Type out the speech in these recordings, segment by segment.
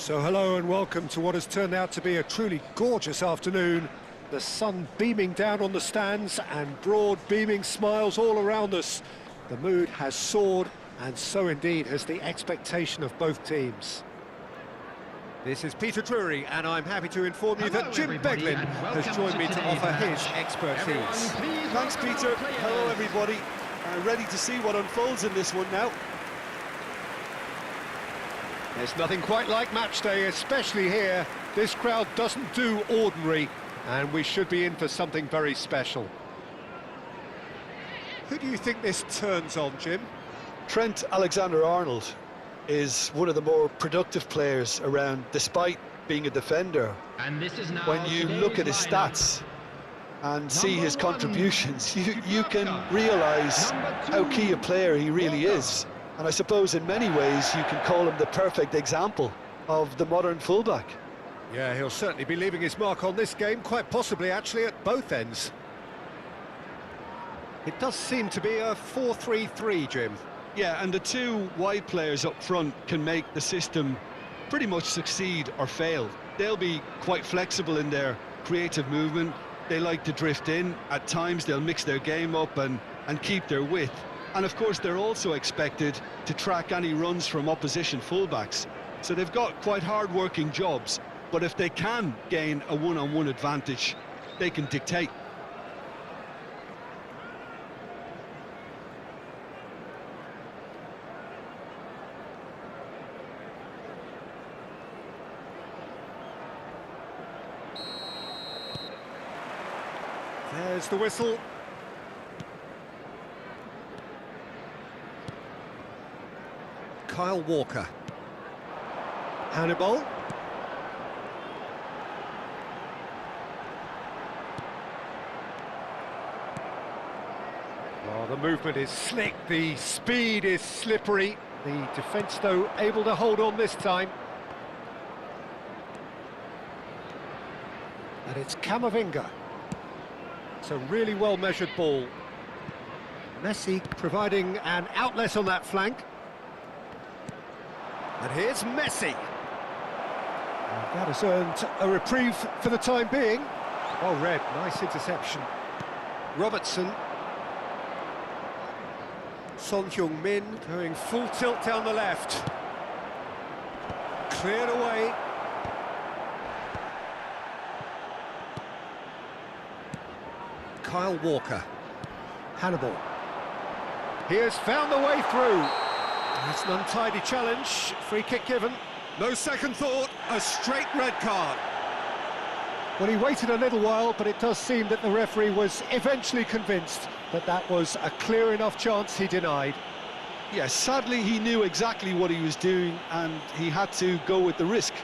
So hello and welcome to what has turned out to be a truly gorgeous afternoon. The sun beaming down on the stands and broad beaming smiles all around us. The mood has soared, and so indeed has the expectation of both teams. This is Peter Drury, and I'm happy to inform you that Jim Beglin has joined me to offer his expertise. Thanks, Peter. Hello, everybody. Ready to see what unfolds in this one now. There's nothing quite like match day, especially here. This crowd doesn't do ordinary, and we should be in for something very special. Who do you think this turns on, Jim? Trent Alexander-Arnold is one of the more productive players around, despite being a defender. And this is now when you look at his stats and see his contributions, you can realise how key a player he really is. And I suppose in many ways you can call him the perfect example of the modern fullback. Yeah, he'll certainly be leaving his mark on this game, quite possibly actually at both ends. It does seem to be a 4-3-3, Jim. Yeah, and the two wide players up front can make the system pretty much succeed or fail. They'll be quite flexible in their creative movement. They like to drift in. At times they'll mix their game up and keep their width. And of course they're also expected to track any runs from opposition fullbacks. So they've got quite hard-working jobs, but if they can gain a one-on-one advantage, they can dictate. There's the whistle. Kyle Walker. Hannibal. Oh, the movement is slick, the speed is slippery. The defence, though, able to hold on this time. And it's Camavinga. It's a really well-measured ball. Messi providing an outlet on that flank. And here's Messi. And that has earned a reprieve for the time being. Well read, nice interception. Robertson. Son Heung-min going full tilt down the left. Cleared away. Kyle Walker. Hannibal. He has found the way through. It's an untidy challenge, free kick given. No second thought, a straight red card. Well, he waited a little while, but it does seem that the referee was eventually convinced that that was a clear enough chance he denied. Yes, sadly he knew exactly what he was doing and he had to go with the risk.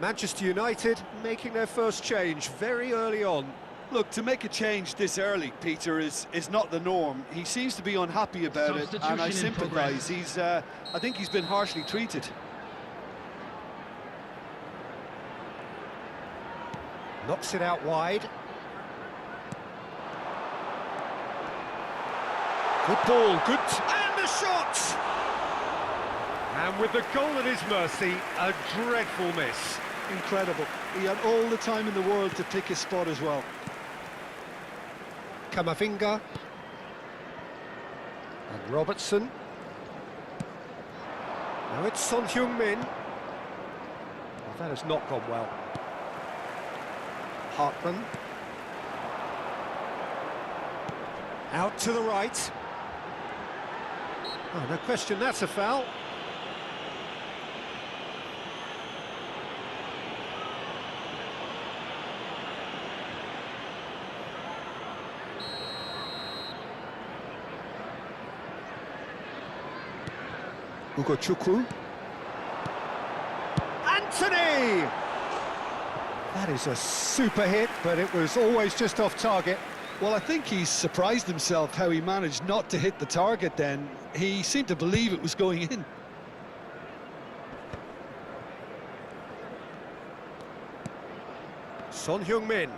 Manchester United making their first change very early on. Look, to make a change this early, Peter, is not the norm. He seems to be unhappy about it, and I sympathise. I think he's been harshly treated. Knocks it out wide. Good ball, good... And the shot! And with the goal at his mercy, a dreadful miss. Incredible. He had all the time in the world to pick his spot as well. Camavinga. And Robertson. Now it's Son Heung-min. Well, that has not gone well. Hartman. Out to the right. Oh, no question, that's a foul. Chukwu. Anthony! That is a super hit, but it was always just off target. Well, I think he's surprised himself how he managed not to hit the target then. He seemed to believe it was going in. Son Heung-min.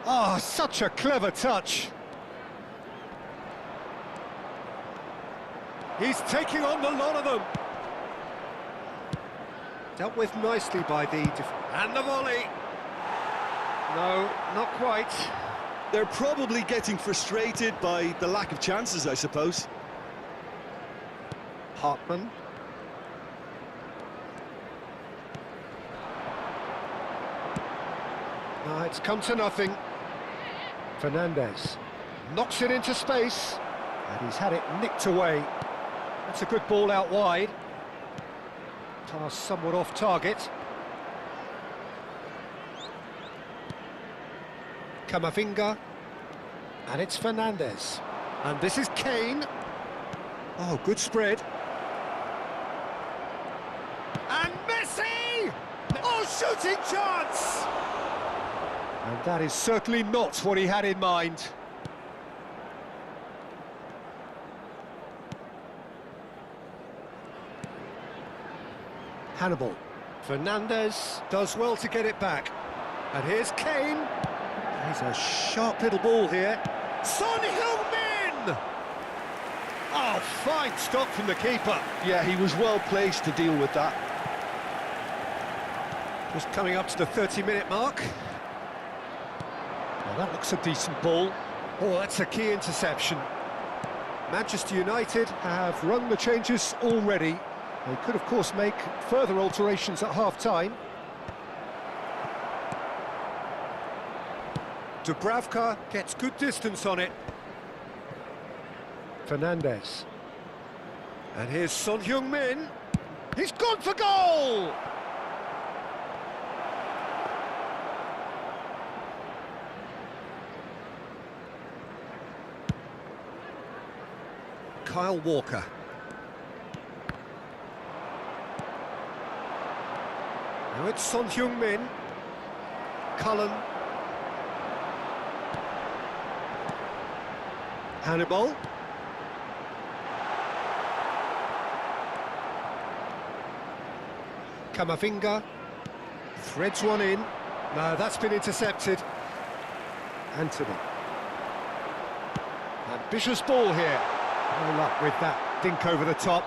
Ah, such a clever touch. He's taking on the lot of them. Dealt with nicely by the and the volley. No, not quite. They're probably getting frustrated by the lack of chances, I suppose. Hartman. No, it's come to nothing. Fernandez knocks it into space, and he's had it nicked away. That's a good ball out wide. Pass somewhat off target. Kamavinga, and it's Fernandez. And this is Kane. Oh, good spread. And Messi! Oh, shooting chance! And that is certainly not what he had in mind. Hannibal. Fernandez does well to get it back. And here's Kane. He's a sharp little ball here. Son Heung-min! Oh, fine stop from the keeper. Yeah, he was well placed to deal with that. Just coming up to the 30-minute mark. Well, that looks a decent ball. Oh, that's a key interception. Manchester United have rung the changes already. They could, of course, make further alterations at half-time. Dubravka gets good distance on it. Fernandez. And here's Son Heung-min. He's gone for goal! Kyle Walker. Now it's Son Heung-min. Cullen. Hannibal. Kamavinga. Threads one in. No, that's been intercepted. Anthony. Ambitious ball here. No luck with that dink over the top.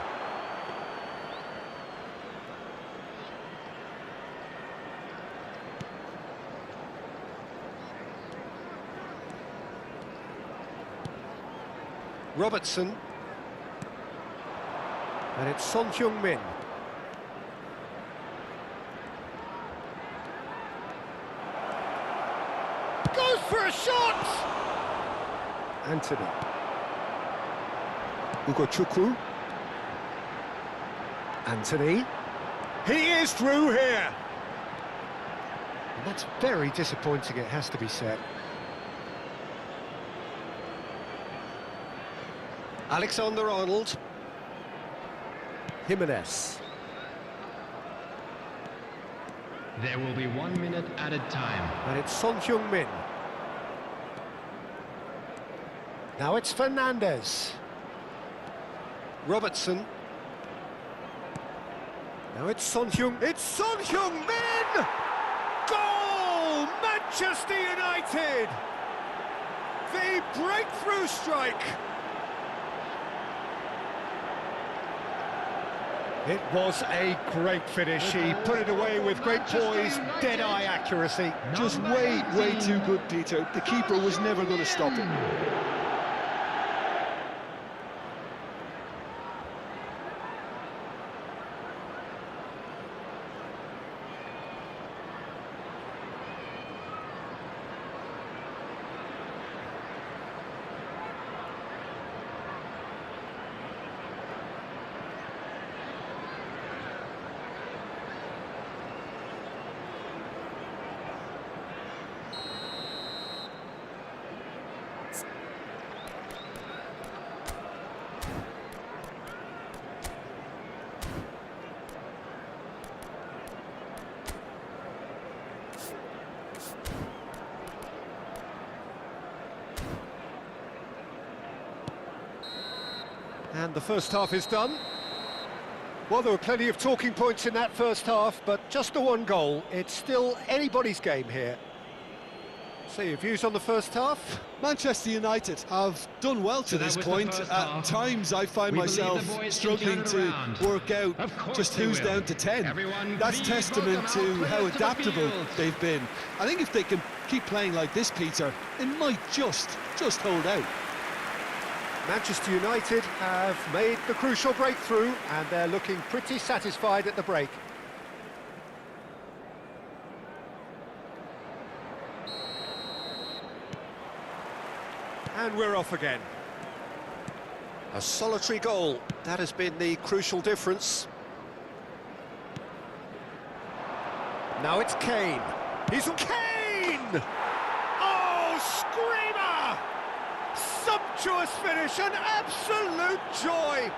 Robertson. And it's Son Heung-min. Goes for a shot! Anthony. Chukwu. Anthony. He is through here! And that's very disappointing, it has to be said. Alexander-Arnold. Jimenez. There will be 1 minute added time. And it's Son Heung-min. Now it's Fernandez. Robertson. Now it's Son Heung-min. It's Son Heung-min! Goal! Manchester United! The breakthrough strike! It was a great finish. He put it away with great poise, dead-eye accuracy. Just way too good, Peter. The keeper was never going to stop it. And the first half is done. Well, there were plenty of talking points in that first half, but just the one goal. It's still anybody's game here. So your views on the first half? Manchester United have done well to this point. At times I find myself struggling to work out just who's down to 10. That's testament to how adaptable they've been. I think if they can keep playing like this, Peter, they might just hold out. Manchester United have made the crucial breakthrough and they're looking pretty satisfied at the break. And we're off again. A solitary goal, that has been the crucial difference. Now it's Kane. He's Kane! Oh, screamer! Sumptuous finish, an absolute joy.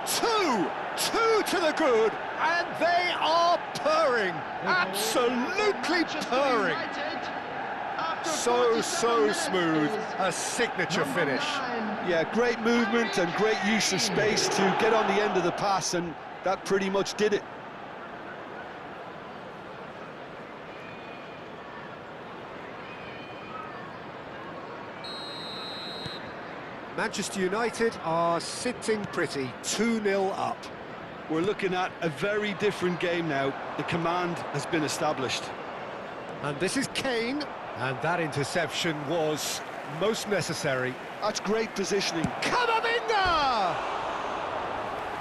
Two to the good, and they are purring, absolutely purring. So smooth, a signature finish. Yeah, great movement and great use of space to get on the end of the pass, and that pretty much did it. Manchester United are sitting pretty, 2-0 up. We're looking at a very different game now. The command has been established. And this is Kane, and that interception was most necessary. That's great positioning. Kamavinga!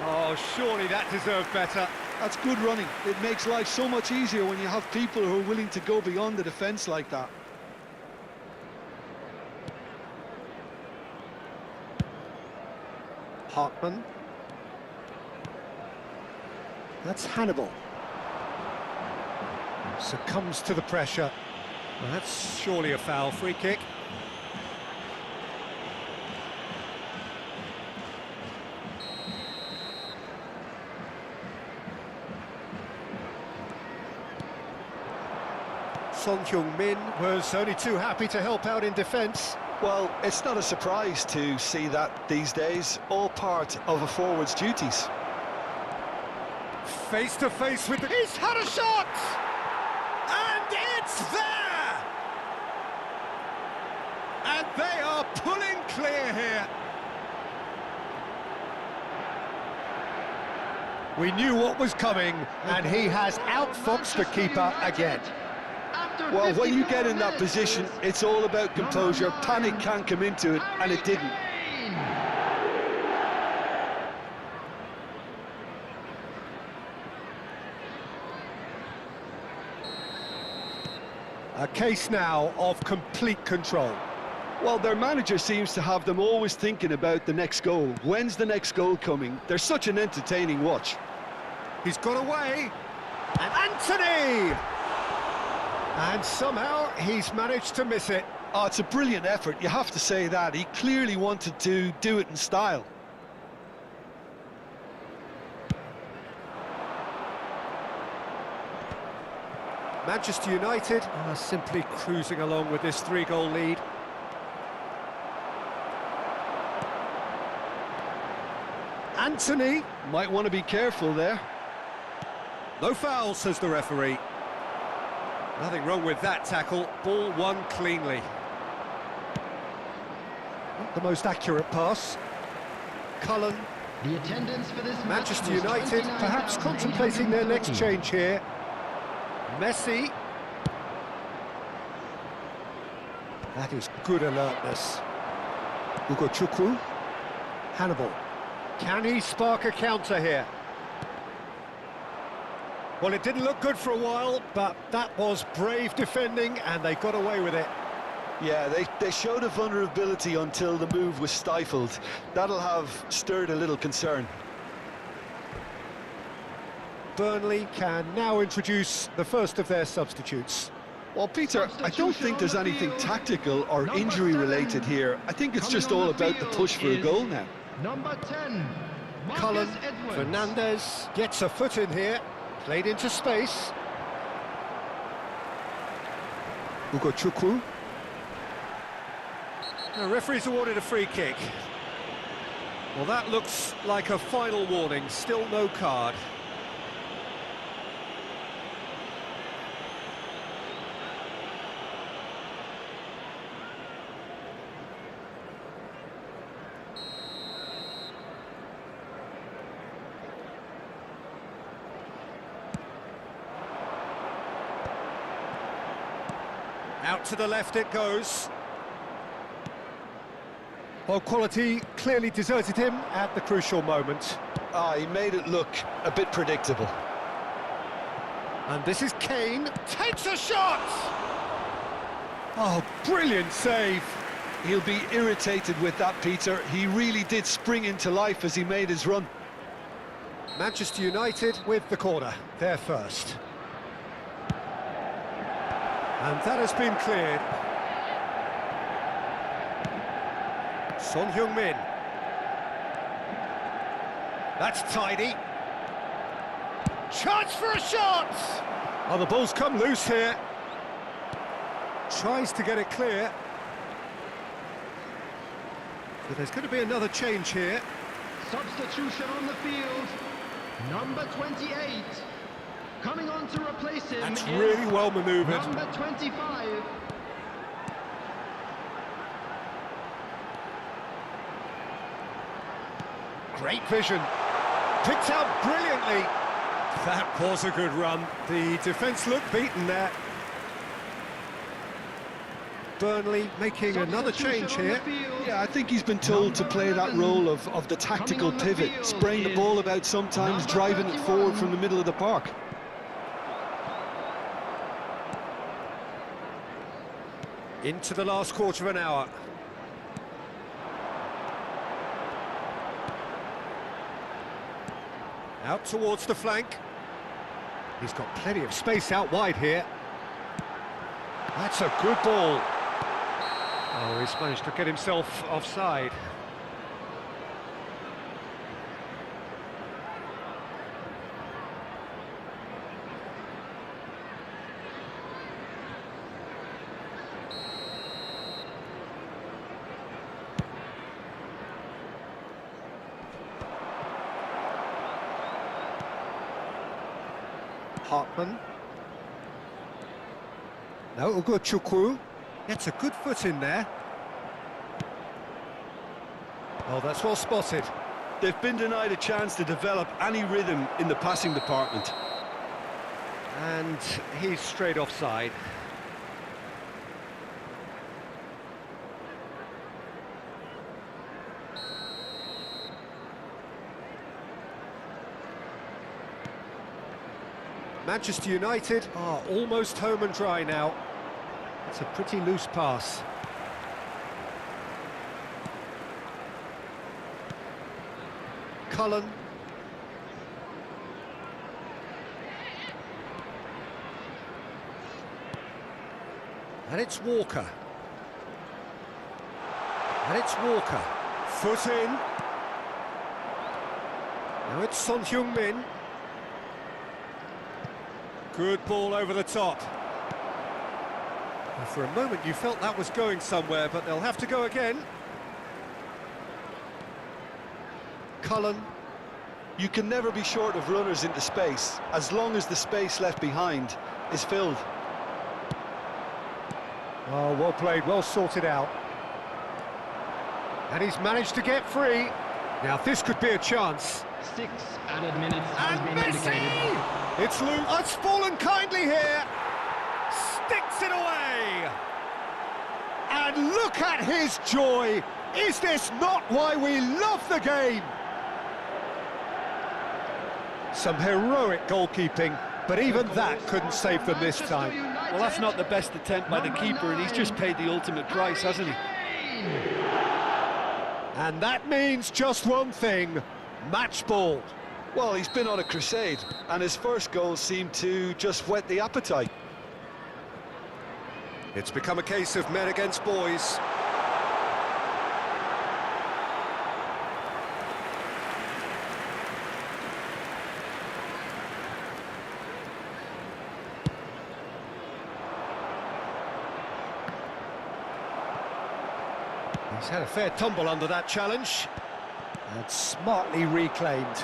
Oh, surely that deserved better. That's good running. It makes life so much easier when you have people who are willing to go beyond the defence like that. Hartman. That's Hannibal. Succumbs to the pressure. Well, that's surely a foul. Free kick. Son Heung-min was only too happy to help out in defence. Well, it's not a surprise to see that these days, all part of a forward's duties. Face to face with the... He's had a shot! And it's there! And they are pulling clear here. We knew what was coming, and he has outfoxed the keeper again. Well, when you get in that position, it's all about composure. Panic can't come into it, and it didn't. A case now of complete control. Well, their manager seems to have them always thinking about the next goal. When's the next goal coming? They're such an entertaining watch. He's got away. And Anthony! And somehow he's managed to miss it. Oh, it's a brilliant effort, you have to say that. He clearly wanted to do it in style. Manchester United are simply cruising along with this 3-goal lead. Anthony. Might want to be careful there. No foul, says the referee. Nothing wrong with that tackle. Ball won cleanly. Not the most accurate pass. Cullen. The attendance for this Manchester United perhaps contemplating their next change here. Messi. That is good alertness. Ugo Chukwu. Hannibal. Can he spark a counter here? Well, it didn't look good for a while, but that was brave defending, and they got away with it. Yeah, they showed a vulnerability until the move was stifled. That'll have stirred a little concern. Burnley can now introduce the first of their substitutes. Well, Peter, I don't think there's anything tactical or injury-related here. I think it's just all about the push for a goal now. Number 10, Cullen. Fernandez gets a foot in here. Played into space. Ugo Chukwu. The referee's awarded a free kick. Well, that looks like a final warning, still no card. Out to the left it goes. Well, quality clearly deserted him at the crucial moment. He made it look a bit predictable. And this is Kane, takes a shot! Oh, brilliant save. He'll be irritated with that, Peter. He really did spring into life as he made his run. Manchester United with the corner, they're first. And that has been cleared. Son Heung-min. That's tidy. Chance for a shot! Oh, the ball's come loose here. Tries to get it clear. But there's going to be another change here. Substitution on the field. Number 28. Coming on to replace him. That's really well manoeuvred. Number 25. Great vision. Picked out brilliantly. That was a good run. The defence looked beaten there. Burnley making another change here. Yeah, I think he's been told to play that role of the tactical pivot, spraying the ball about sometimes, driving it forward from the middle of the park. Into the last quarter of an hour. Out towards the flank. He's got plenty of space out wide here. That's a good ball. Oh, he's managed to get himself offside. Hartman. No, Ugochukwu. Gets a good foot in there. Oh, that's well spotted. They've been denied a chance to develop any rhythm in the passing department. And he's straight offside. Manchester United are almost home and dry now. It's a pretty loose pass. Cullen. And it's Walker. And it's Walker. Foot in. Now it's Son Heung-min. Good ball over the top. Well, for a moment you felt that was going somewhere, but they'll have to go again. Cullen. You can never be short of runners into space, as long as the space left behind is filled. Oh, well played, well sorted out. And he's managed to get free. Now this could be a chance. 6 added minutes has been indicated. It's loose. Oh, it's fallen kindly here. Sticks it away. And look at his joy. Is this not why we love the game? Some heroic goalkeeping, but even that couldn't save them this time. Well, that's not the best attempt by the keeper, and he's just paid the ultimate price, hasn't he? And that means just one thing, match ball. Well, he's been on a crusade, and his first goal seemed to just whet the appetite. It's become a case of men against boys. He's had a fair tumble under that challenge. And smartly reclaimed.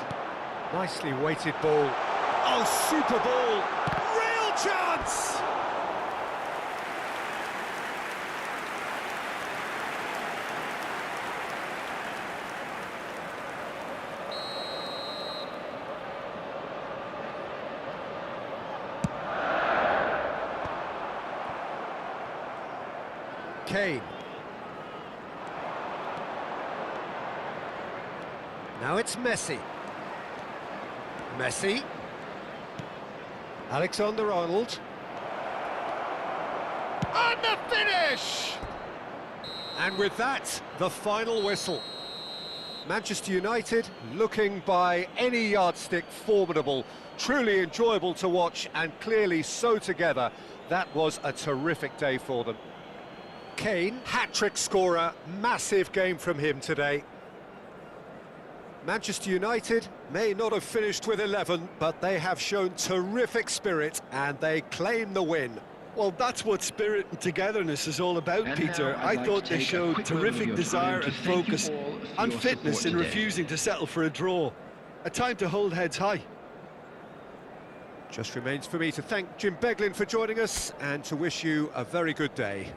Nicely weighted ball. Oh, super ball! Real chance! Kane. Now it's Messi. Messi. Alexander-Arnold. And the finish! And with that, the final whistle. Manchester United looking by any yardstick formidable, truly enjoyable to watch and clearly so together. That was a terrific day for them. Kane, hat-trick scorer, massive game from him today. Manchester United may not have finished with 11, but they have shown terrific spirit and they claim the win. Well, that's what spirit and togetherness is all about, Peter. I thought they showed terrific desire and focus and fitness in refusing to settle for a draw. A time to hold heads high. Just remains for me to thank Jim Beglin for joining us and to wish you a very good day.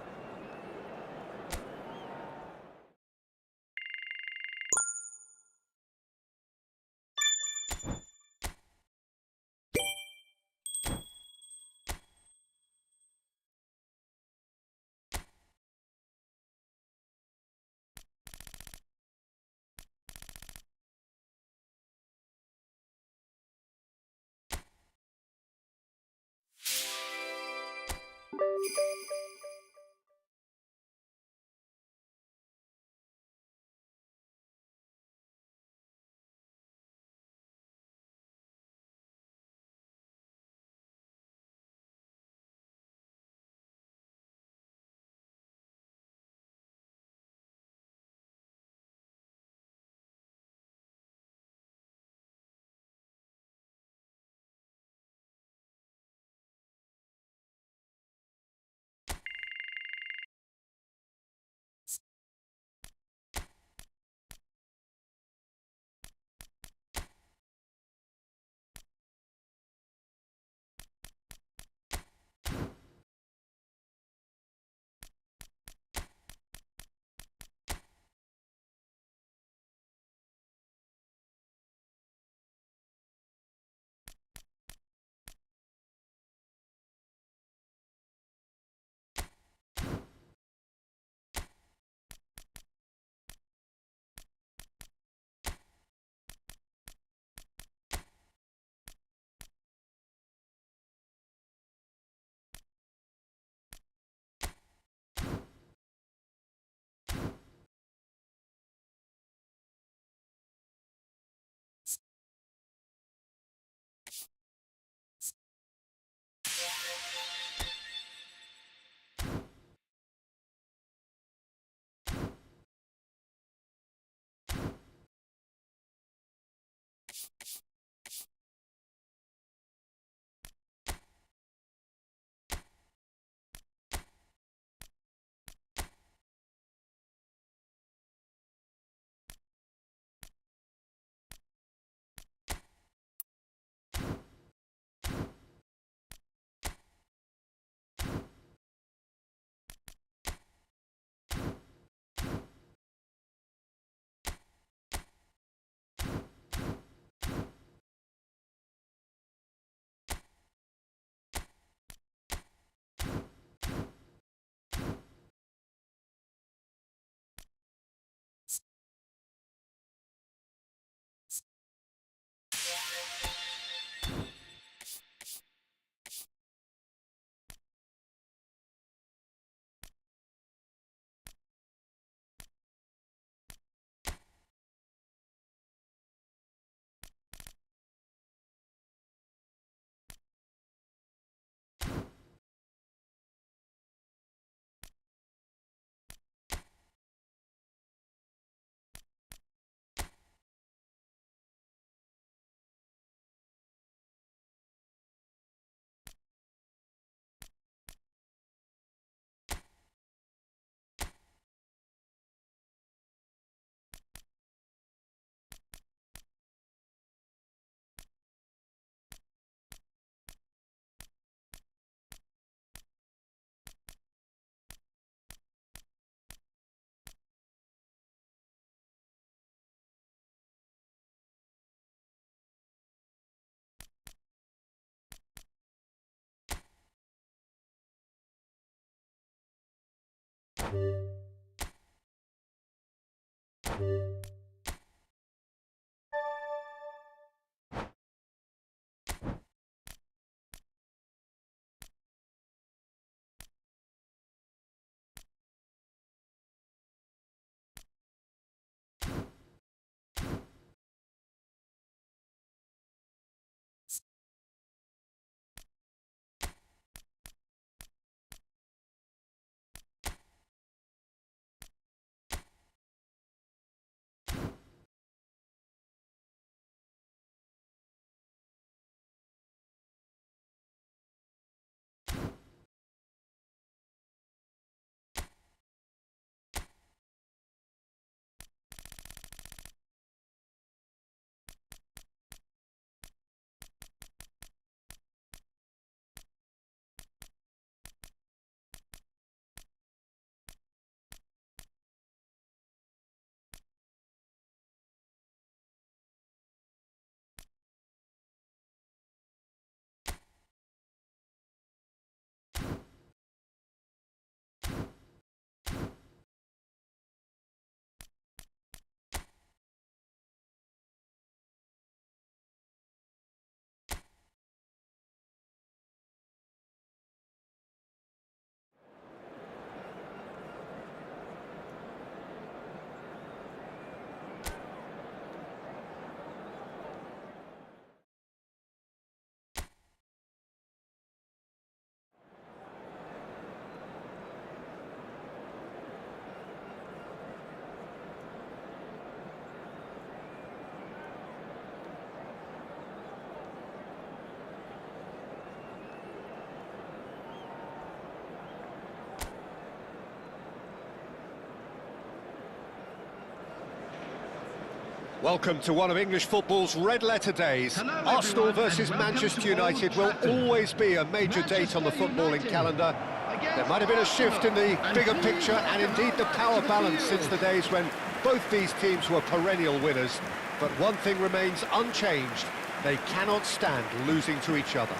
Welcome to one of English football's red-letter days. Hello, Arsenal everyone, versus and welcome Manchester to United Old will Trafford. always be a major date on the Manchester footballing United calendar. against There might have been a shift in the Arsenal. bigger And picture please and indeed the welcome power to the balance field. since the days when both these teams were perennial winners. But one thing remains unchanged: they cannot stand losing to each other.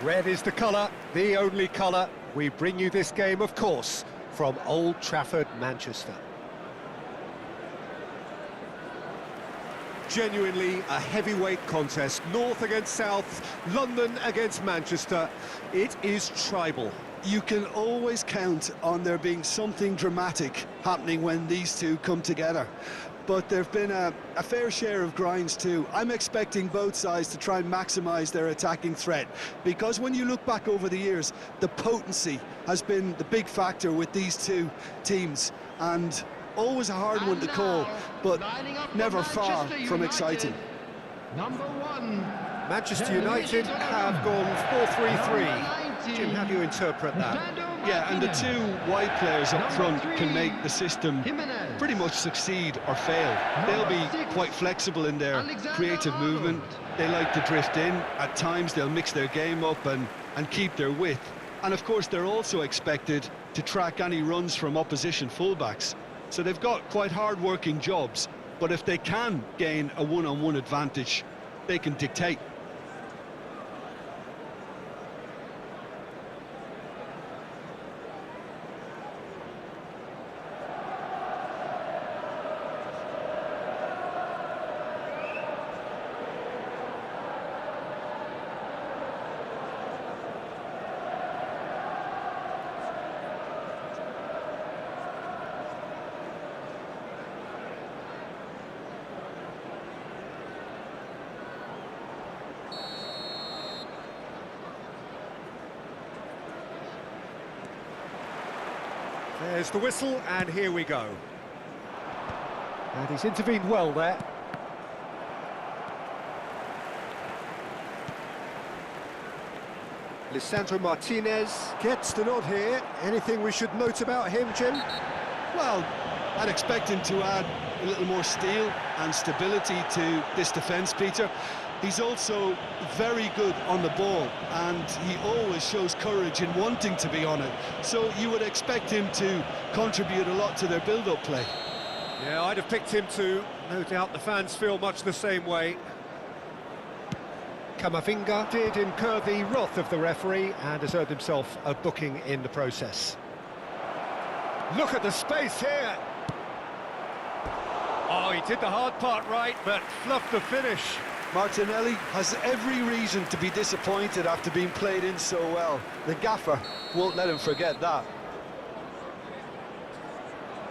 Red is the colour, the only colour. We bring you this game, of course, from Old Trafford, Manchester. Genuinely a heavyweight contest, North against South, London against Manchester. It is tribal. You can always count on there being something dramatic happening when these two come together. But there have been a fair share of grinds too. I'm expecting both sides to try and maximise their attacking threat, because when you look back over the years, the potency has been the big factor with these two teams, and always a hard one to call, but never far from exciting. Number 1. Manchester United have gone 4-3-3. Jim, how do you interpret that? Yeah, and the two wide players up front can make the system pretty much succeed or fail. They'll be quite flexible in their creative movement. They like to drift in. At times they'll mix their game up and keep their width. And of course they're also expected to track any runs from opposition fullbacks. So they've got quite hard-working jobs, but if they can gain a one-on-one advantage, they can dictate. There's the whistle, and here we go. And he's intervened well there. Lisandro Martinez gets the nod here. Anything we should note about him, Jim? Well, I'd expect him to add a little more steel and stability to this defence, Peter. He's also very good on the ball, and he always shows courage in wanting to be on it. So you would expect him to contribute a lot to their build-up play. Yeah, I'd have picked him too. No doubt the fans feel much the same way. Camavinga did incur the wrath of the referee and has earned himself a booking in the process. Look at the space here. Oh, he did the hard part right, but fluffed the finish. Martinelli has every reason to be disappointed after being played in so well. The gaffer won't let him forget that.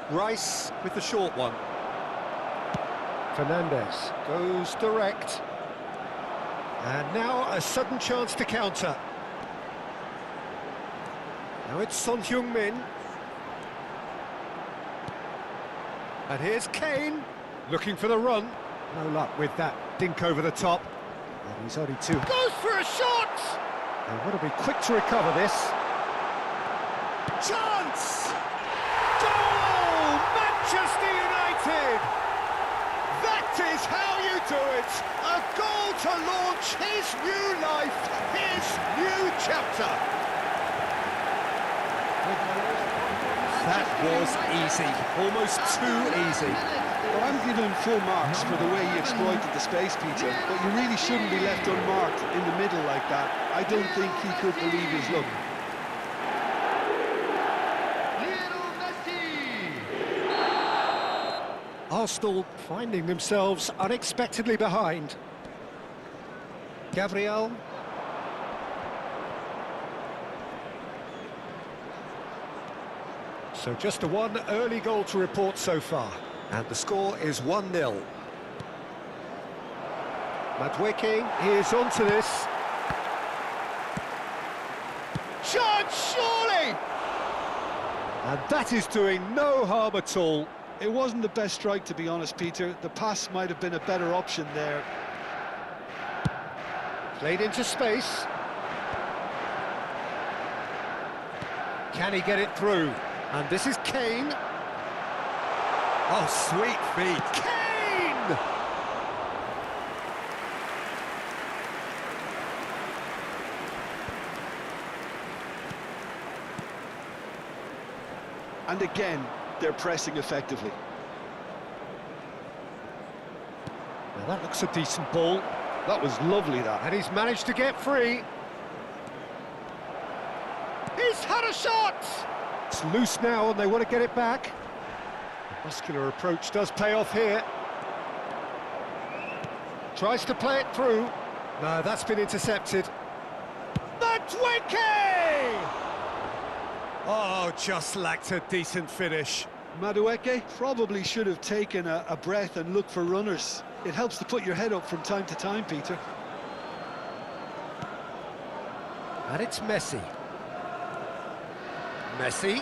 Rice with the short one. Fernandez goes direct. And now a sudden chance to counter. Now it's Son Heung-min. And here's Kane, looking for the run. No luck with that dink over the top. And he's only two. Goes for a shot! They want to be quick to recover this. Chance! Goal! Manchester United! That is how you do it! A goal to launch his new life, his new chapter! That was easy, almost too easy. Well, I'm giving him full marks for the way he exploited the space, Peter, but you really shouldn't be left unmarked in the middle like that. I don't think he could believe his luck. Arsenal finding themselves unexpectedly behind. Gabriel. So just a one early goal to report so far. And the score is 1-0. Madueke is onto this. Chance, surely! And that is doing no harm at all. It wasn't the best strike, to be honest, Peter. The pass might have been a better option there. Played into space. Can he get it through? And this is Kane. Oh, sweet feet. Kane! And again, they're pressing effectively. Now that looks a decent ball. That was lovely, that. And he's managed to get free. He's had a shot! It's loose now and they want to get it back. The muscular approach does pay off here. Tries to play it through. No, that's been intercepted. Madueke! Oh, just lacked a decent finish. Madueke probably should have taken a breath and looked for runners. It helps to put your head up from time to time, Peter. And it's Messi. Messi.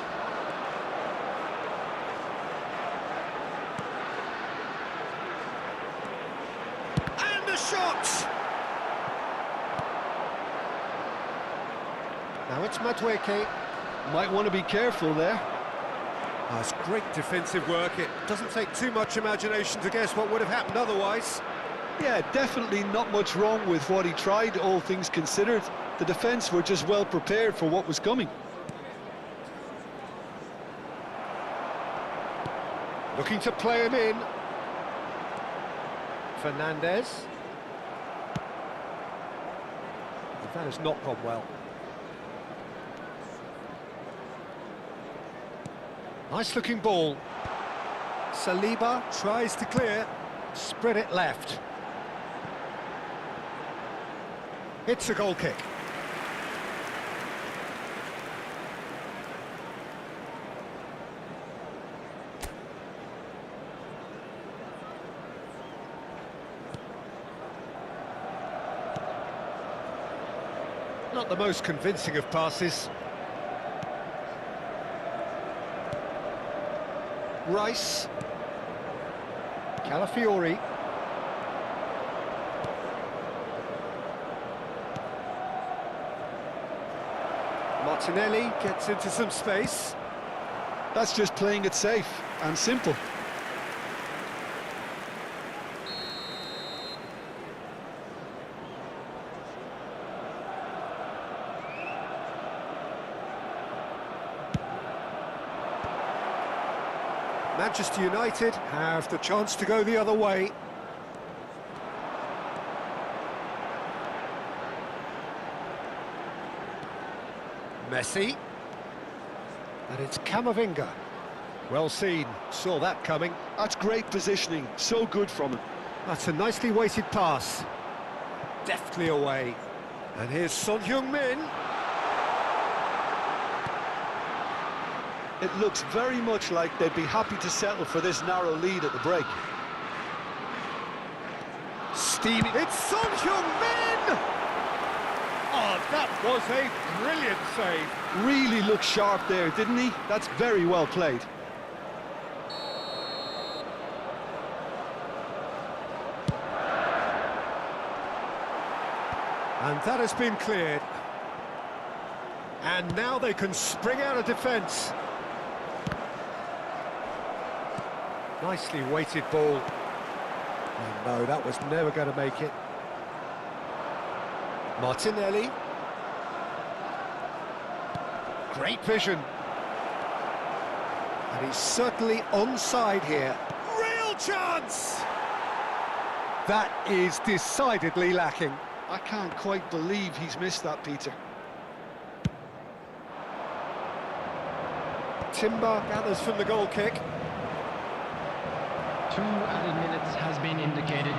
And a shot! Now it's Madueke. Might want to be careful there. Oh, it's great defensive work. It doesn't take too much imagination to guess what would have happened otherwise. Yeah, definitely not much wrong with what he tried, all things considered. The defence were just well prepared for what was coming. Looking to play him in. Fernandez. That has not gone well. Nice looking ball. Saliba tries to clear. Spread it left. It's a goal kick. Not the most convincing of passes. Rice. Calafiori. Martinelli gets into some space. That's just playing it safe and simple. Manchester United have the chance to go the other way. Messi. And it's Camavinga. Well seen, saw that coming. That's great positioning, so good from him. That's a nicely weighted pass. Deftly away. And here's Son Heung-min. It looks very much like they'd be happy to settle for this narrow lead at the break. Steamy. It's Son Heung-min! Oh, that was a brilliant save. Really looked sharp there, didn't he? That's very well played. And that has been cleared. And now they can spring out of defence. Nicely weighted ball. Oh, no, that was never going to make it. Martinelli. Great vision. And he's certainly onside here. Real chance! That is decidedly lacking. I can't quite believe he's missed that, Peter. Timber gathers from the goal kick. 2 added minutes has been indicated.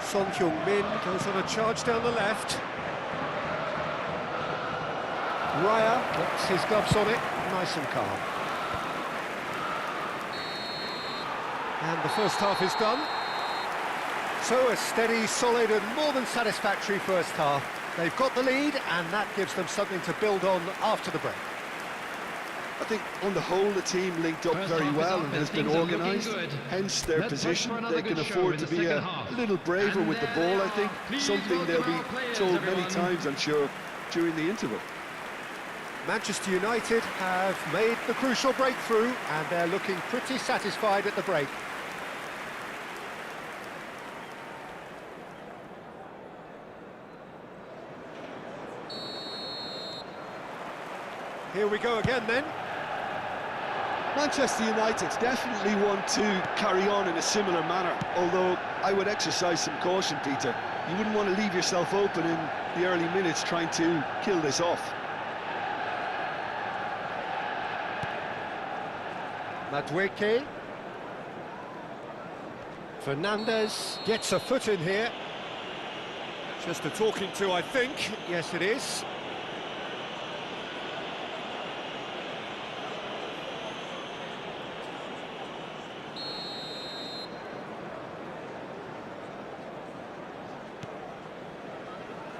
Son Heung-min goes on a charge down the left. Raya gets his gloves on it, nice and calm. And the first half is done. So a steady, solid and more than satisfactory first half. They've got the lead and that gives them something to build on after the break. I think on the whole the team linked up very well and has been organised, hence their position. They can afford to be a little braver with the ball, I think, something they'll be told many times, I'm sure, during the interval. Manchester United have made the crucial breakthrough and they're looking pretty satisfied at the break. Here we go again then. Manchester United definitely want to carry on in a similar manner, although I would exercise some caution, Peter. You wouldn't want to leave yourself open in the early minutes trying to kill this off. Madueke. Fernandez gets a foot in here. Just a talking to, I think. Yes, it is.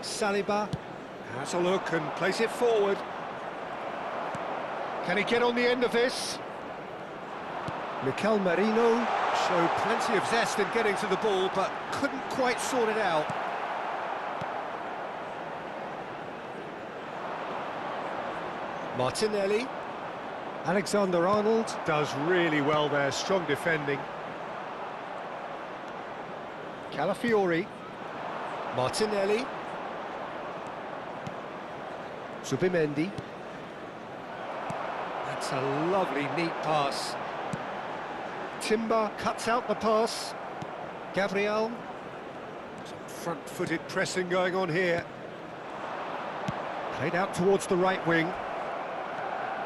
Saliba has a look and plays it forward. Can he get on the end of this? Mikel Merino showed plenty of zest in getting to the ball, but couldn't quite sort it out. Martinelli. Alexander-Arnold does really well there, strong defending. Calafiori. Martinelli. Zubimendi. That's a lovely, neat pass. Timber cuts out the pass. Gabriel. Some front-footed pressing going on here. Played out towards the right wing.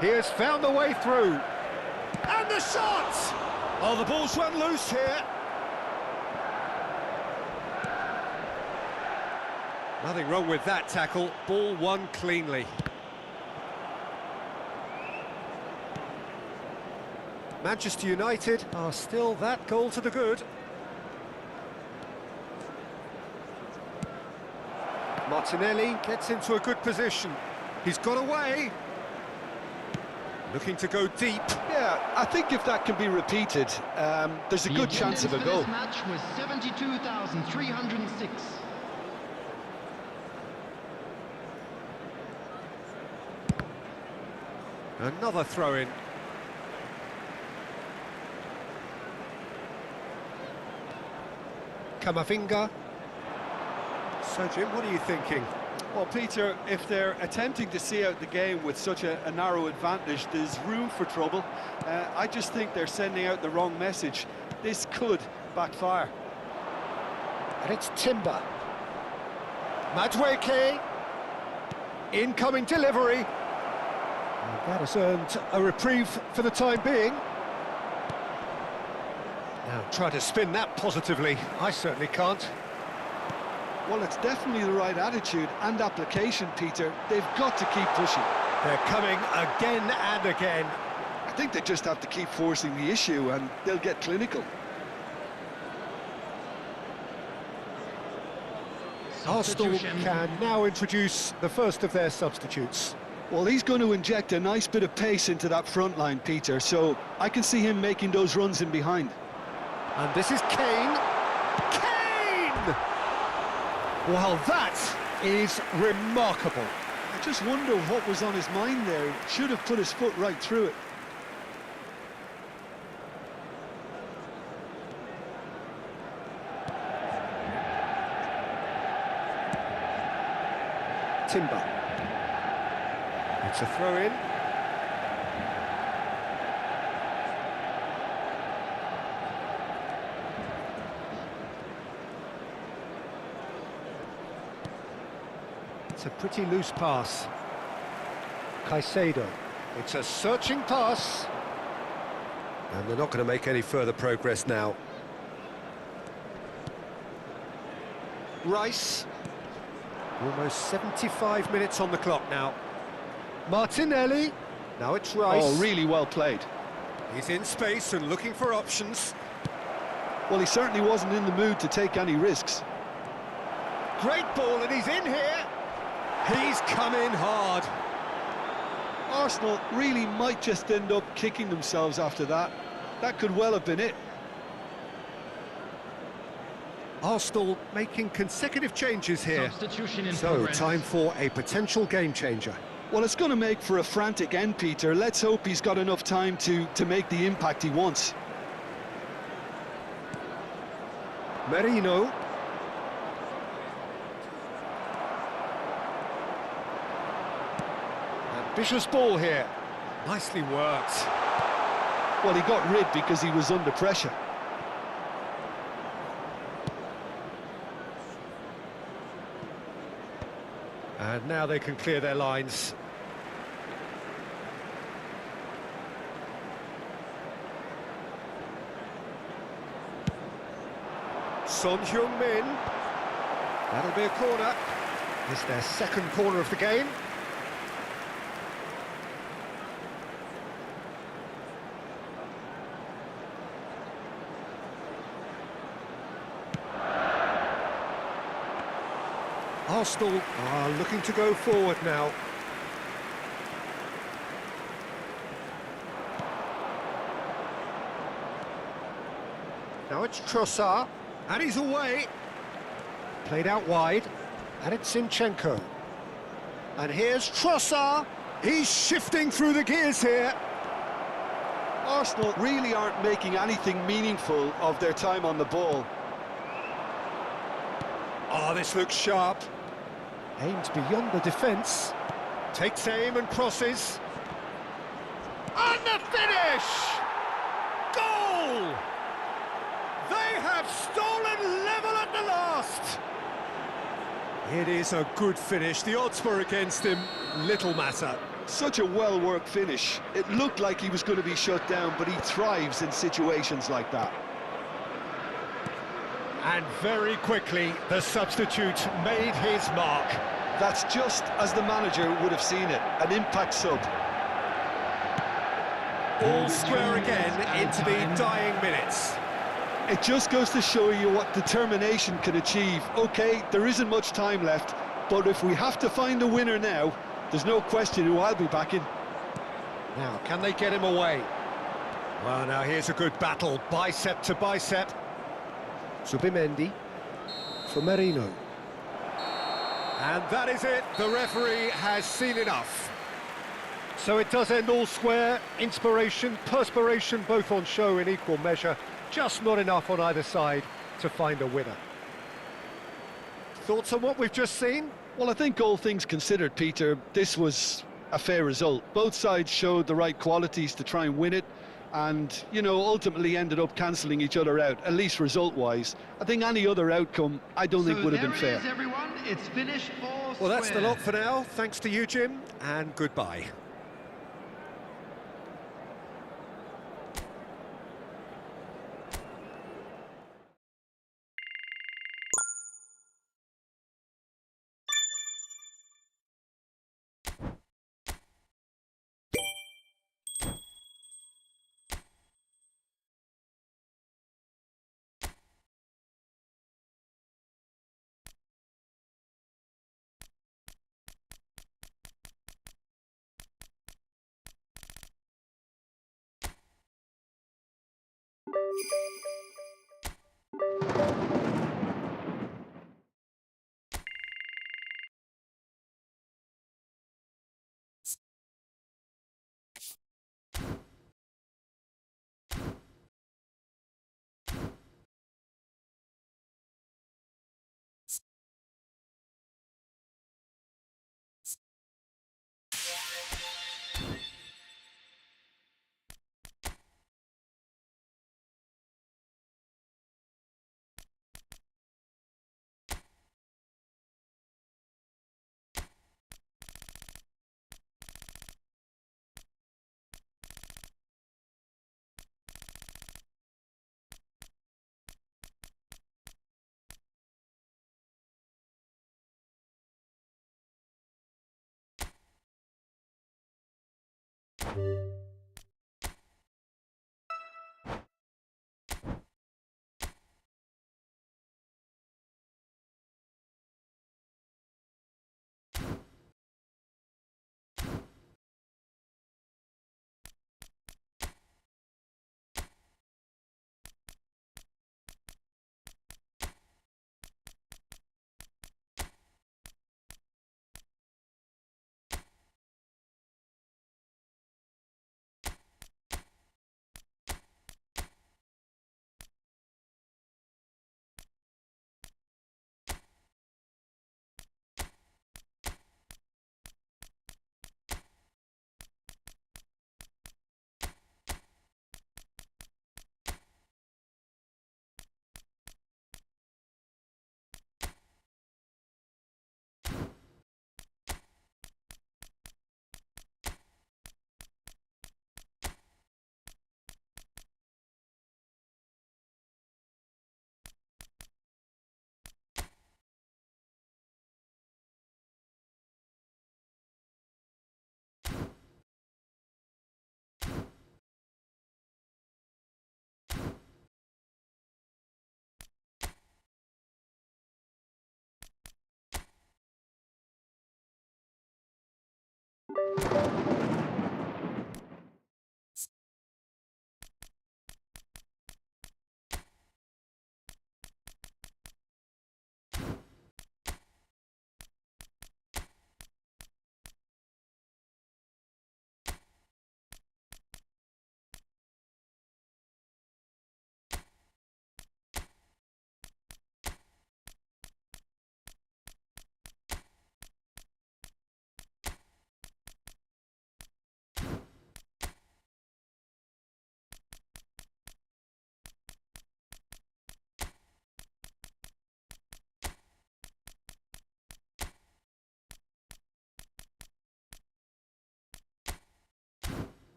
He has found the way through. And the shot! Oh, the ball's run loose here. Nothing wrong with that tackle. Ball won cleanly. Manchester United are still that goal to the good. Martinelli gets into a good position. He's got away. Looking to go deep. Yeah, I think if that can be repeated, there's a good chance of a goal. This match was 72,306. Another throw-in. Camavinga. So, Jim, what are you thinking? Well, Peter, if they're attempting to see out the game with such a narrow advantage, there's room for trouble. I just think they're sending out the wrong message. This could backfire. And it's Timber. Madueke. Incoming delivery. And that has earned a reprieve for the time being. Now try to spin that positively. I certainly can't. Well, it's definitely the right attitude and application, Peter. They've got to keep pushing. They're coming again and again. I think they just have to keep forcing the issue and they'll get clinical. Arsenal can now introduce the first of their substitutes. Well, he's going to inject a nice bit of pace into that front line, Peter, so I can see him making those runs in behind. And this is Kane. Kane! Well, that is remarkable. I just wonder what was on his mind there. Should have put his foot right through it. Timber. It's a throw-in. It's a pretty loose pass. Caicedo. It's a searching pass. And they're not going to make any further progress now. Rice. Almost 75 minutes on the clock now. Martinelli. Now it's Rice. Oh, really well played. He's in space and looking for options. Well, he certainly wasn't in the mood to take any risks. Great ball, and he's in here. He's come in hard. Arsenal really might just end up kicking themselves after that. That could well have been it. Arsenal making consecutive changes here. Substitution in So, progress. time for a potential game changer. Well, it's going to make for a frantic end, Peter. Let's hope he's got enough time to make the impact he wants. Merino. Ambitious ball here. Nicely worked. Well, he got rid because he was under pressure. And now they can clear their lines. Son Heung-min. That'll be a corner. It's their second corner of the game. Arsenal are looking to go forward now. Now it's Trossard, and he's away. Played out wide, and it's Zinchenko. And here's Trossard. He's shifting through the gears here. Arsenal really aren't making anything meaningful of their time on the ball. Oh, this looks sharp. Aimed beyond the defence. Takes aim and crosses. And the finish! Goal! They have stolen level at the last! It is a good finish. The odds were against him. Little matter. Such a well-worked finish. It looked like he was going to be shut down, but he thrives in situations like that. And very quickly, the substitute made his mark. That's just as the manager would have seen it, an impact sub. All square again into the dying minutes. It just goes to show you what determination can achieve. OK, there isn't much time left, but if we have to find a winner now, there's no question who I'll be backing. Now, can they get him away? Well, now here's a good battle, bicep to bicep. Zubimendi for Merino. And that is it. The referee has seen enough. So it does end all square. Inspiration, perspiration, both on show in equal measure. Just not enough on either side to find a winner. Thoughts on what we've just seen? Well, I think all things considered, Peter, this was a fair result. Both sides showed the right qualities to try and win it. And, you know, ultimately ended up cancelling each other out, at least result-wise. I think any other outcome, I don't think would have been fair. So there it is, everyone. It's finished for Well, that's the square. lot for now. Thanks to you, Jim, and goodbye.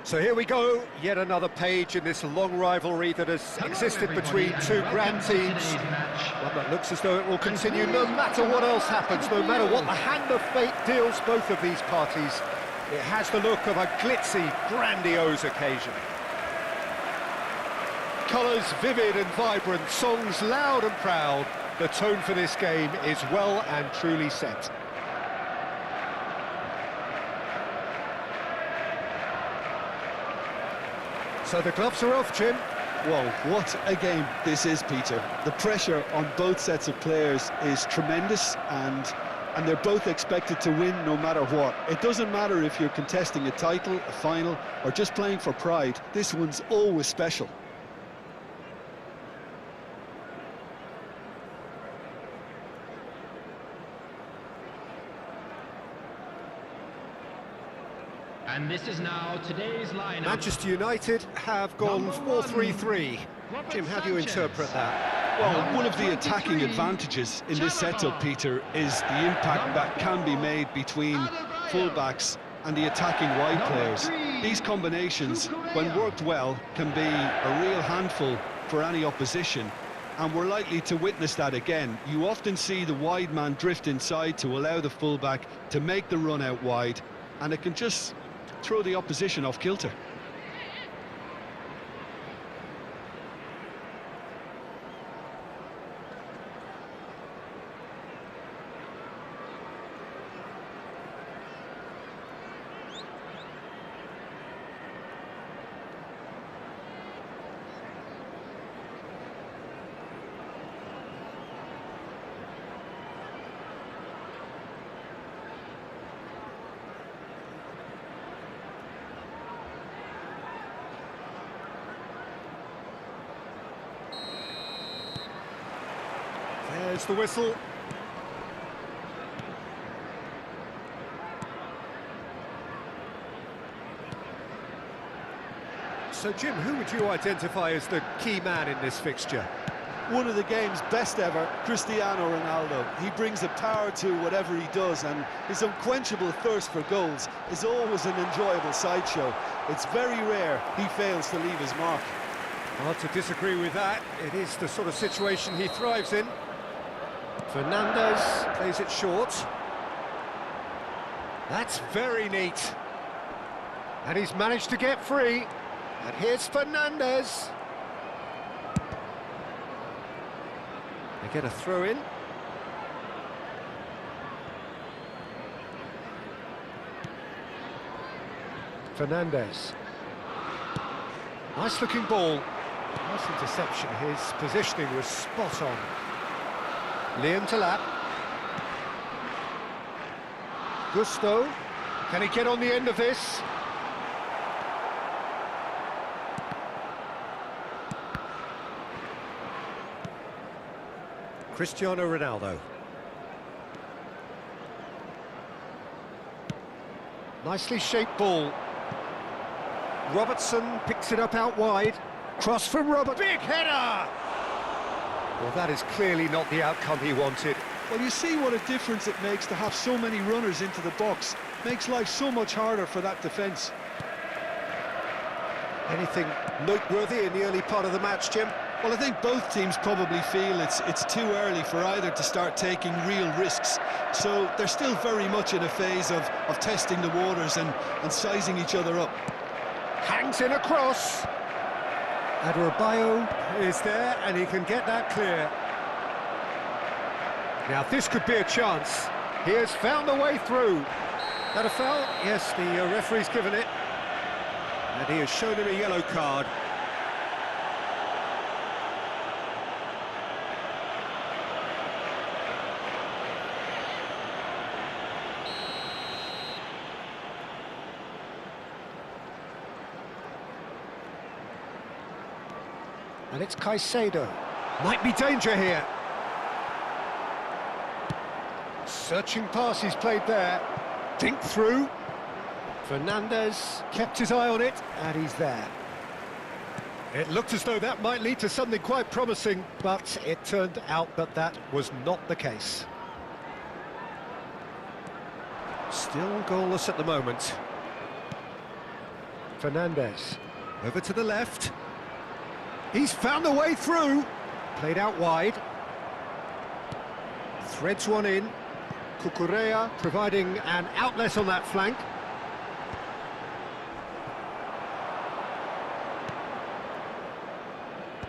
So here we go, yet another page in this long rivalry that has existed between two grand teams. One that looks as though it will continue no matter what else happens, no matter what the hand of fate deals both of these parties. It has the look of a glitzy, grandiose occasion. Colours vivid and vibrant, songs loud and proud. The tone for this game is well and truly set. So the gloves are off, Jim. Well, what a game this is, Peter. The pressure on both sets of players is tremendous, and they're both expected to win no matter what. It doesn't matter if you're contesting a title, a final, or just playing for pride. This one's always special. And this is now today's lineup. Manchester United have gone 4-3-3. Jim, how do you interpret that? Well, one of the attacking advantages in this setup, Peter, is the impact that can be made between fullbacks and the attacking wide players. These combinations, when worked well, can be a real handful for any opposition, and we're likely to witness that again. You often see the wide man drift inside to allow the fullback to make the run out wide, and it can just throw the opposition off kilter. There's the whistle. So, Jim, who would you identify as the key man in this fixture? One of the game's best ever, Cristiano Ronaldo. He brings a power to whatever he does, and his unquenchable thirst for goals is always an enjoyable sideshow. It's very rare he fails to leave his mark. Hard to disagree with that. It is the sort of situation he thrives in. Fernandez plays it short. That's very neat. And he's managed to get free. And here's Fernandez. They get a throw in. Fernandez. Nice looking ball. Nice interception. His positioning was spot on. Liam to lap. Gusto. Can he get on the end of this? Cristiano Ronaldo. Nicely shaped ball. Robertson picks it up out wide. Cross from Robert. Big header! Well, that is clearly not the outcome he wanted. Well, you see what a difference it makes to have so many runners into the box. Makes life so much harder for that defence. Anything noteworthy in the early part of the match, Jim? Well, I think both teams probably feel it's too early for either to start taking real risks. So they're still very much in a phase of testing the waters and sizing each other up. Hangs in a cross. Adebayo is there, and he can get that clear. Now, this could be a chance. He has found a way through. That a foul? Yes, the referee's given it. And he has shown him a yellow card. And it's Caicedo. Might be danger here. Searching pass he's played there. Dink through. Fernandez kept his eye on it, and he's there. It looked as though that might lead to something quite promising, but it turned out that that was not the case. Still goalless at the moment. Fernandez, over to the left. He's found a way through. Played out wide. Threads one in. Cucurella providing an outlet on that flank.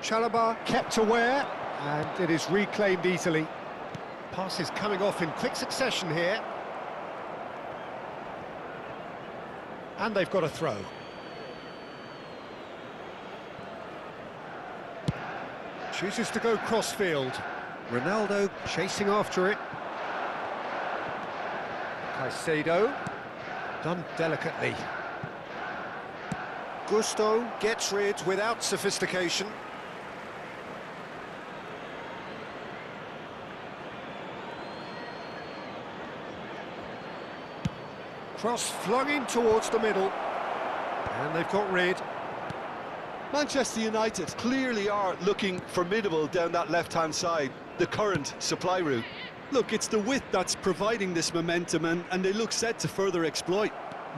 Chalobah kept aware, and it is reclaimed easily. Passes coming off in quick succession here. And they've got a throw. Chooses to go crossfield. Ronaldo chasing after it. Caicedo, done delicately. Gusto gets rid without sophistication. Cross flung in towards the middle, and they've got rid. Manchester United clearly are looking formidable down that left-hand side, the current supply route. Look, it's the width that's providing this momentum, and they look set to further exploit.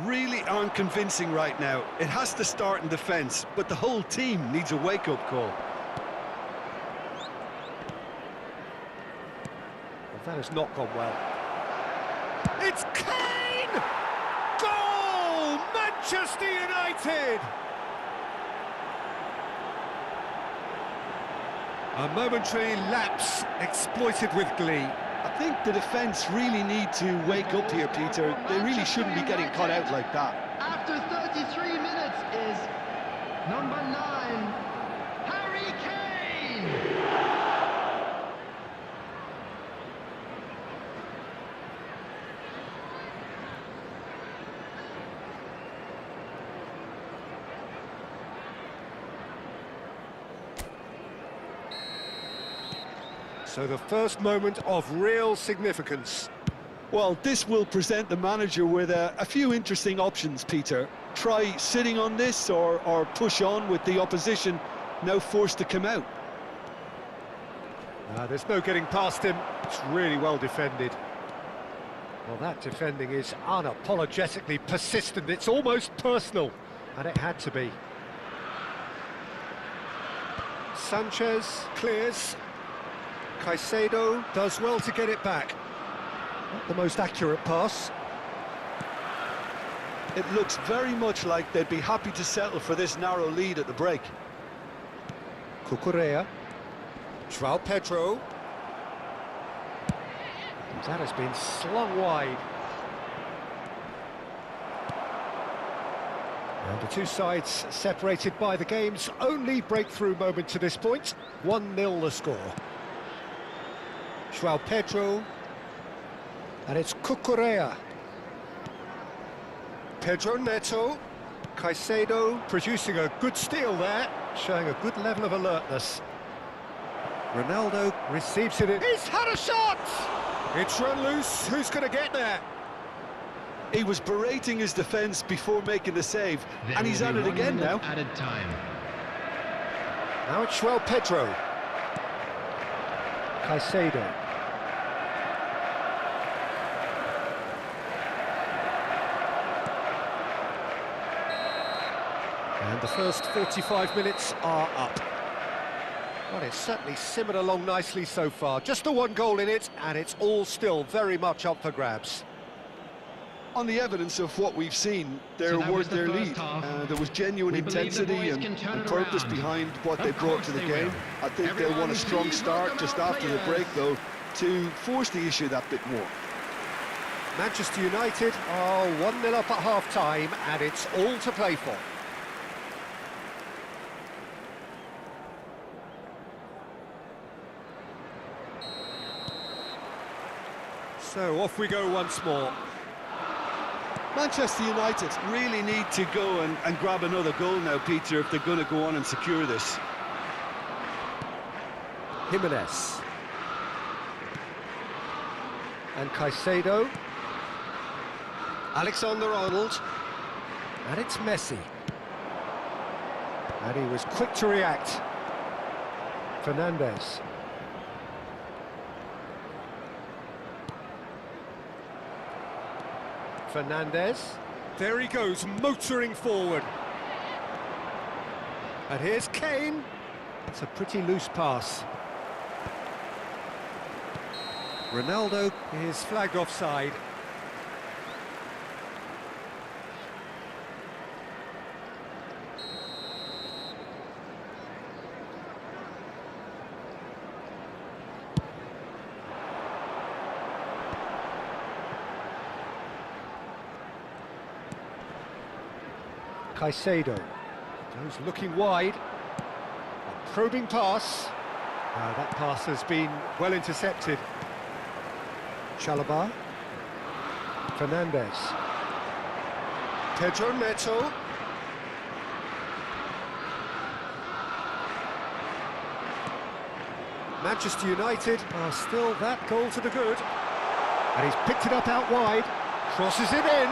Really aren't convincing right now. It has to start in defence, but the whole team needs a wake-up call. Well, that has not gone well. It's Kane! Goal! Manchester United! A momentary lapse exploited with glee. I think the defence really need to wake up here, Peter. They really shouldn't be getting caught out like that. After 33 minutes is number 9, Harry Kane! So the first moment of real significance. Well, this will present the manager with a few interesting options, Peter. Try sitting on this or push on with the opposition now forced to come out. There's no getting past him. It's really well defended. Well, that defending is unapologetically persistent. It's almost personal, and it had to be. Sanchez clears. Caicedo does well to get it back. Not the most accurate pass. It looks very much like they'd be happy to settle for this narrow lead at the break. Cucurella. João Pedro. That has been slung wide. And the two sides separated by the game's only breakthrough moment to this point. 1-0 the score. João Pedro, and it's Cucurella. Pedro Neto, Caicedo producing a good steal there, showing a good level of alertness. Ronaldo receives it in. He's had a shot! It's run loose, who's going to get there? He was berating his defence before making the save, and he's at it again now. Added time. Now it's João Pedro. Caicedo. And the first 45 minutes are up. Well, it's certainly simmered along nicely so far. Just the one goal in it, and it's all still very much up for grabs. On the evidence of what we've seen, they're worth their lead. There was genuine intensity and purpose behind what they brought to the game. I think they'll want a strong start just after the break, though, to force the issue that bit more. Manchester United are 1-0 up at half-time, and it's all to play for. So off we go once more. Manchester United really need to go and grab another goal now, Peter, if they're going to go on and secure this. Jimenez. And Caicedo. Alexander-Arnold. And it's Messi. And he was quick to react. Fernandez. Fernandez, there he goes, motoring forward. And here's Kane. It's a pretty loose pass. Ronaldo is flagged offside. Caicedo goes looking wide. A probing pass. That pass has been well intercepted. Chalobah. Fernandez. Pedro Neto. Manchester United are still that goal to the good. And he's picked it up out wide. Crosses it in.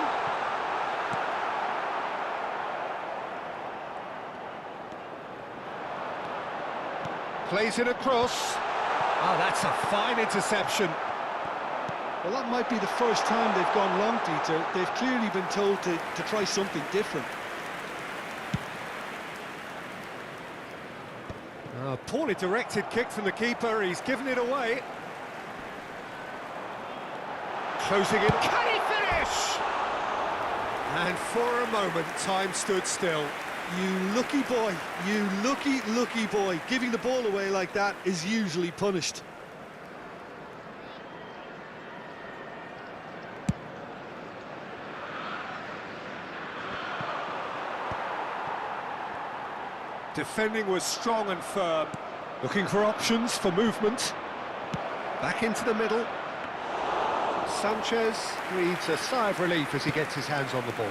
Plays it across. Oh, that's a fine interception. Well, that might be the first time they've gone long, Peter. They've clearly been told to try something different. Oh, poorly directed kick from the keeper. He's given it away. Closing in. Can he finish? And for a moment, time stood still. You lucky boy, you lucky boy. Giving the ball away like that is usually punished. Defending was strong and firm. Looking for options for movement. Back into the middle. Sanchez breathes a sigh of relief as he gets his hands on the ball.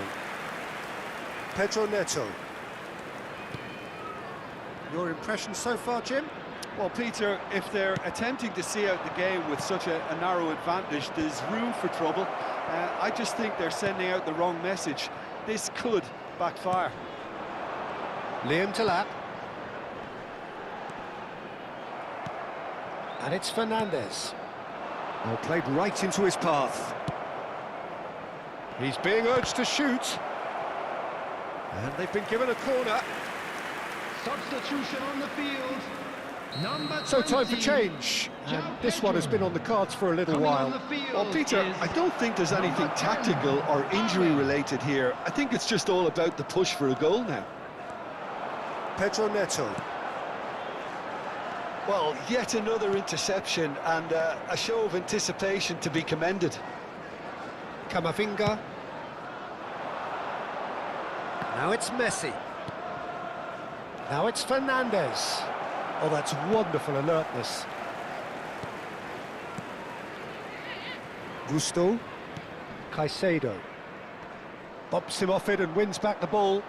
Pedro Neto. Your impression so far, Jim? Well, Peter, if they're attempting to see out the game with such a narrow advantage, there's room for trouble. I just think they're sending out the wrong message. This could backfire. Liam Delap. And it's Fernandez. Oh, played right into his path. He's being urged to shoot. And they've been given a corner. Substitution on the field. Number 20. So time for change. And this one has been on the cards for a little while. Well, Peter, I don't think there's anything tactical or injury related here. I think it's just all about the push for a goal now. Pedro Neto. Well, yet another interception and a show of anticipation to be commended. Camavinga. Now it's Messi. Now it's Fernandez. Oh, that's wonderful alertness. Gusto. Caicedo. Bops him off it and wins back the ball.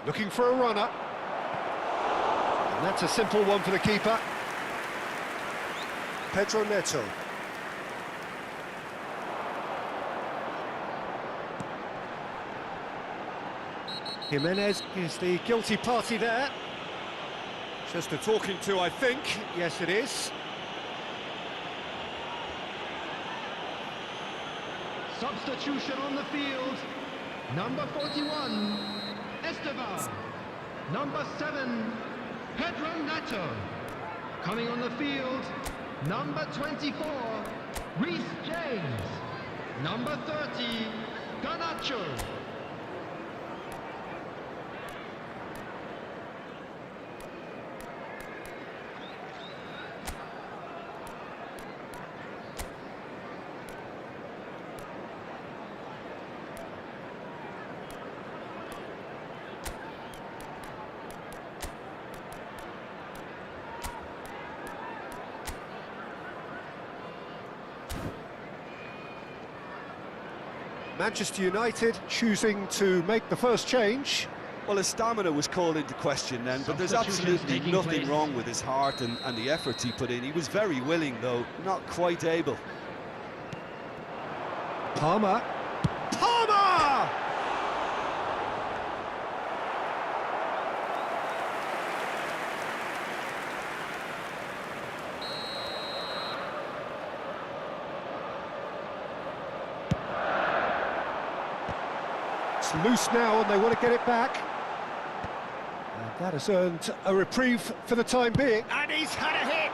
Looking for a runner. And that's a simple one for the keeper. Pedro Neto. Jimenez is the guilty party there. Just a talking to, I think. Yes, it is. Substitution on the field. Number 41, Esteban. Number 7, Pedro Neto. Coming on the field, number 24, Reece James. Number 30, Garnacho. Manchester United choosing to make the first change. Well, his stamina was called into question then, but there's absolutely nothing wrong with his heart and the efforts he put in. He was very willing, though, not quite able. Palmer. Palmer! It's loose now and they want to get it back. And That has earned a reprieve for the time being. And he's had a hit!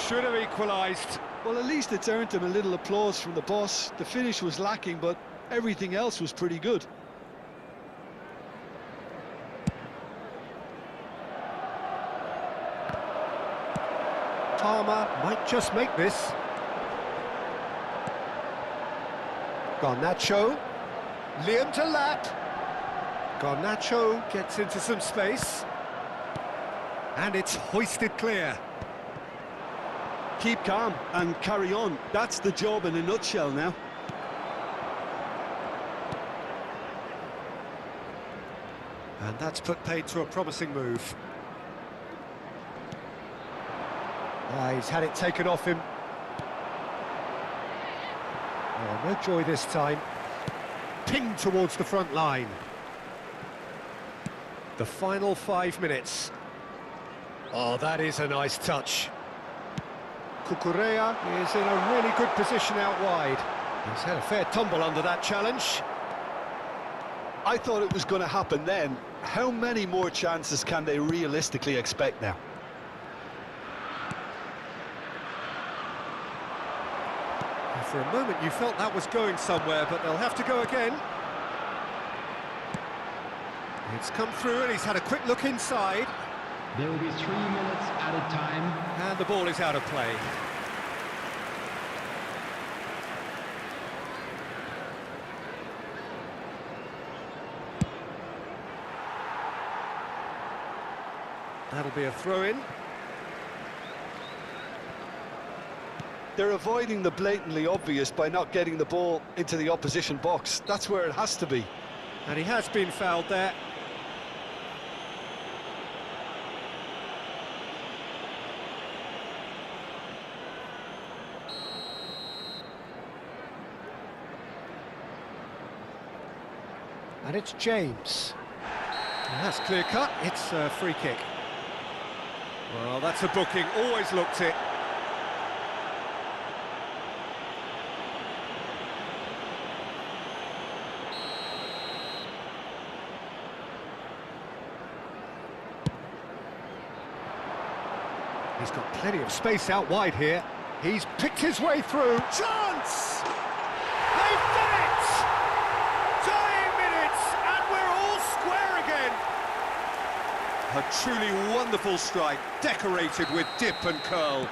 Should have equalised. Well, at least it's earned him a little applause from the boss. The finish was lacking, but everything else was pretty good. Palmer might just make this. Garnacho. Liam to Lat. Garnacho gets into some space. And it's hoisted clear. Keep calm and carry on. That's the job in a nutshell now. And that's put paid to a promising move. He's had it taken off him. Oh, no joy this time. Pinged towards the front line. The final 5 minutes. Oh, that is a nice touch. Cucurella is in a really good position out wide. He's had a fair tumble under that challenge. I thought it was going to happen then. How many more chances can they realistically expect now? For a moment you felt that was going somewhere, but they'll have to go again. It's come through and he's had a quick look inside. There will be 3 minutes added time. And the ball is out of play. That'll be a throw-in. They're avoiding the blatantly obvious by not getting the ball into the opposition box. That's where it has to be. And he has been fouled there. And it's James. And that's clear cut. It's a free kick. Well, that's a booking. Always looked it. He's got plenty of space out wide here. He's picked his way through. Chance! They've done it! Dying minutes, and we're all square again. A truly wonderful strike, decorated with dip and curl.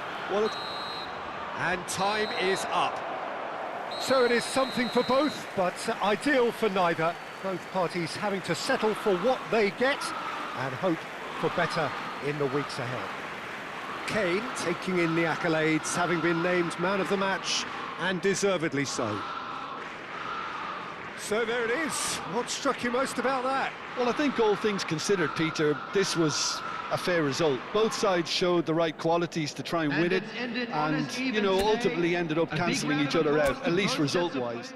And time is up. So it is something for both, but ideal for neither. Both parties having to settle for what they get and hope for better in the weeks ahead. Kane taking in the accolades, having been named man of the match, and deservedly so. So there it is. What struck you most about that? Well, I think all things considered, Peter, this was a fair result. Both sides showed the right qualities to try and win it, and, you know, ultimately ended up cancelling each other out, at least result-wise.